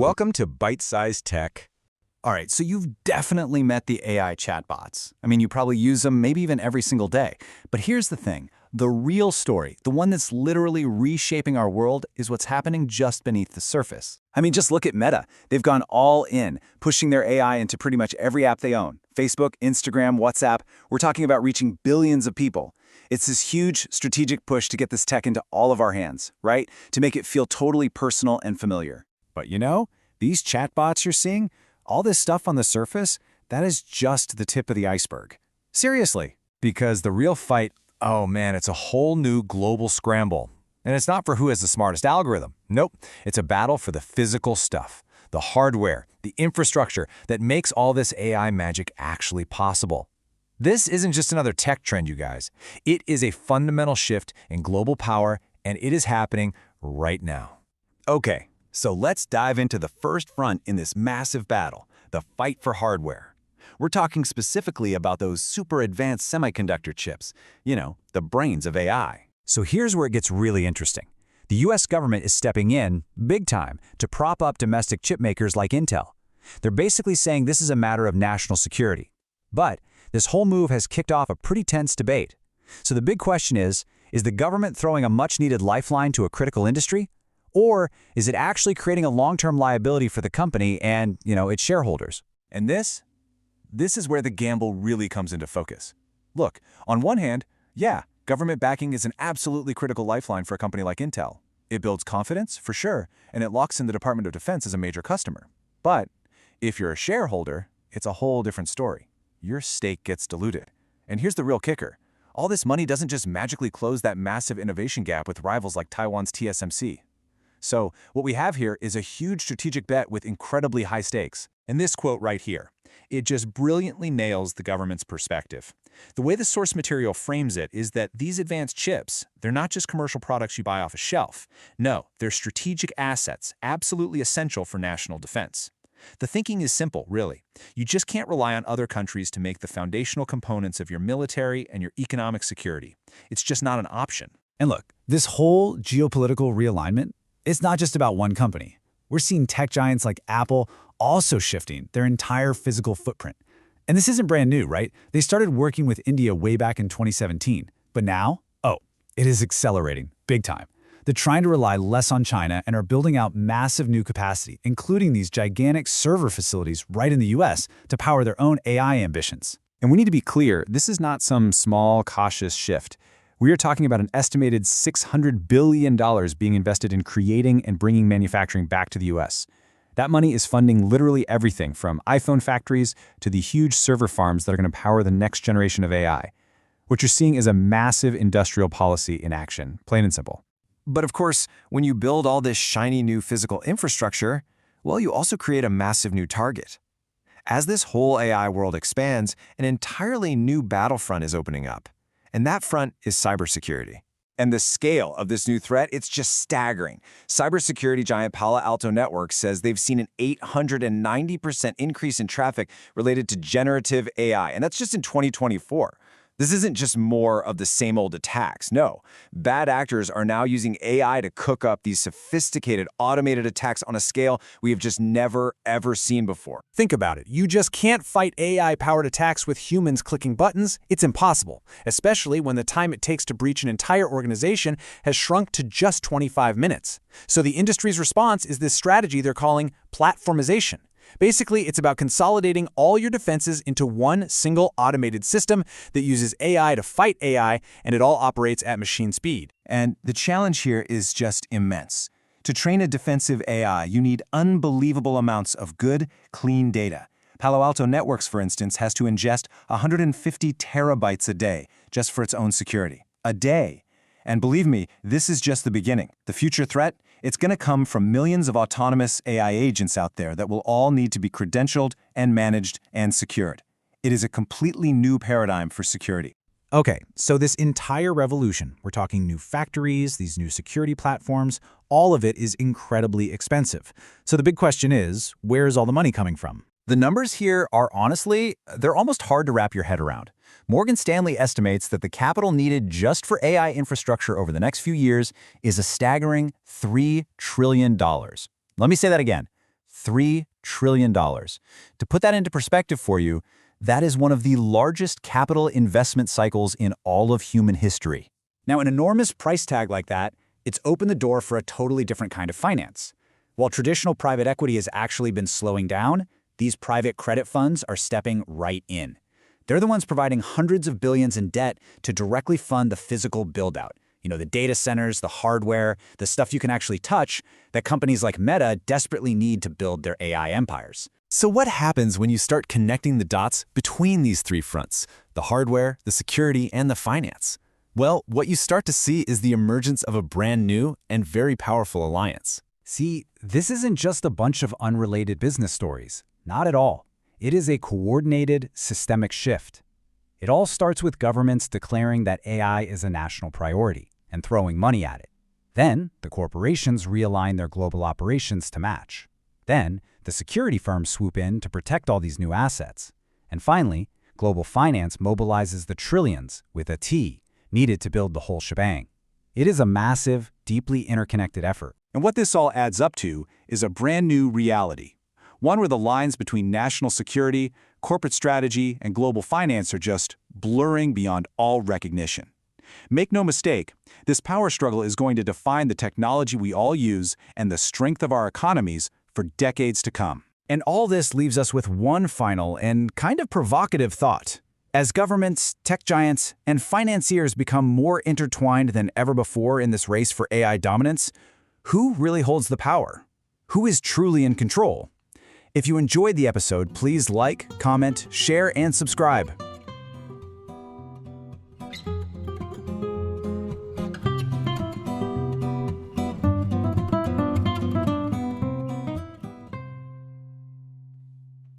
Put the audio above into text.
Welcome to Byte-Sized Tech. All right, so you've definitely met the AI chatbots. I mean, you probably use them maybe even every single day. But here's the thing. The real story, the one that's literally reshaping our world, is what's happening just beneath the surface. I mean, just look at Meta. They've gone all in, pushing their AI into pretty much every app they own. Facebook, Instagram, WhatsApp. We're talking about reaching billions of people. It's this huge strategic push to get this tech into all of our hands, right? To make it feel totally personal and familiar. But you know, these chatbots you're seeing, all this stuff on the surface, that is just the tip of the iceberg. Seriously, because the real fight, oh man, it's a whole new global scramble. And it's not for who has the smartest algorithm. Nope, it's a battle for the physical stuff, the hardware, the infrastructure that makes all this AI magic actually possible. This isn't just another tech trend, you guys. It is a fundamental shift in global power, and it is happening right now. Okay, so let's dive into the first front in this massive battle, the fight for hardware. We're talking specifically about those super advanced semiconductor chips, the brains of AI. So here's where it gets really interesting. The US government is stepping in, big time, to prop up domestic chip makers like Intel. They're basically saying this is a matter of national security. But this whole move has kicked off a pretty tense debate. So the big question is the government throwing a much-needed lifeline to a critical industry? Or is it actually creating a long-term liability for the company and, its shareholders? And this is where the gamble really comes into focus. Look, on one hand, yeah, government backing is an absolutely critical lifeline for a company like Intel. It builds confidence, for sure, and it locks in the Department of Defense as a major customer. But if you're a shareholder, it's a whole different story. Your stake gets diluted. And here's the real kicker. All this money doesn't just magically close that massive innovation gap with rivals like Taiwan's TSMC. So what we have here is a huge strategic bet with incredibly high stakes. And this quote right here, it just brilliantly nails the government's perspective. The way the source material frames it is that these advanced chips, they're not just commercial products you buy off a shelf. No, they're strategic assets, absolutely essential for national defense. The thinking is simple, really. You just can't rely on other countries to make the foundational components of your military and your economic security. It's just not an option. And look, this whole geopolitical realignment, it's not just about one company. We're seeing tech giants like Apple also shifting their entire physical footprint. And this isn't brand new, right? They started working with India way back in 2017. But now, it is accelerating big time. They're trying to rely less on China and are building out massive new capacity, including these gigantic server facilities right in the US to power their own AI ambitions. And we need to be clear, this is not some small, cautious shift. We are talking about an estimated $600 billion being invested in creating and bringing manufacturing back to the US. That money is funding literally everything from iPhone factories to the huge server farms that are going to power the next generation of AI. What you're seeing is a massive industrial policy in action, plain and simple. But of course, when you build all this shiny new physical infrastructure, well, you also create a massive new target. As this whole AI world expands, an entirely new battlefront is opening up. And that front is cybersecurity. And the scale of this new threat, it's just staggering. Cybersecurity giant Palo Alto Networks says they've seen an 890% increase in traffic related to generative AI, and that's just in 2024. This isn't just more of the same old attacks. No, bad actors are now using AI to cook up these sophisticated automated attacks on a scale we have just never, ever seen before. Think about it. You just can't fight AI-powered attacks with humans clicking buttons. It's impossible, especially when the time it takes to breach an entire organization has shrunk to just 25 minutes. So the industry's response is this strategy they're calling platformization. Basically, it's about consolidating all your defenses into one single automated system that uses AI to fight AI, and it all operates at machine speed. And the challenge here is just immense. To train a defensive AI, you need unbelievable amounts of good, clean data. Palo Alto Networks, for instance, has to ingest 150 terabytes a day just for its own security. A day. And believe me, this is just the beginning. The future threat? It's going to come from millions of autonomous AI agents out there that will all need to be credentialed and managed and secured. It is a completely new paradigm for security. Okay, so this entire revolution, we're talking new factories, these new security platforms, all of it is incredibly expensive. So the big question is, where's all the money coming from? The numbers here are honestly, they're almost hard to wrap your head around. Morgan Stanley estimates that the capital needed just for AI infrastructure over the next few years is a staggering $3 trillion. Let me say that again. $3 trillion. To put that into perspective for you, that is one of the largest capital investment cycles in all of human history. Now, an enormous price tag like that, it's opened the door for a totally different kind of finance. While traditional private equity has actually been slowing down, these private credit funds are stepping right in. They're the ones providing hundreds of billions in debt to directly fund the physical build-out. The data centers, the hardware, the stuff you can actually touch that companies like Meta desperately need to build their AI empires. So what happens when you start connecting the dots between these three fronts, the hardware, the security, and the finance? Well, what you start to see is the emergence of a brand new and very powerful alliance. See, this isn't just a bunch of unrelated business stories. Not at all. It is a coordinated, systemic shift. It all starts with governments declaring that AI is a national priority and throwing money at it. Then, the corporations realign their global operations to match. Then, the security firms swoop in to protect all these new assets. And finally, global finance mobilizes the trillions, with a T, needed to build the whole shebang. It is a massive, deeply interconnected effort. And what this all adds up to is a brand new reality. One where the lines between national security, corporate strategy, and global finance are just blurring beyond all recognition. Make no mistake, this power struggle is going to define the technology we all use and the strength of our economies for decades to come. And all this leaves us with one final and kind of provocative thought. As governments, tech giants, and financiers become more intertwined than ever before in this race for AI dominance, who really holds the power? Who is truly in control? If you enjoyed the episode, please like, comment, share, and subscribe.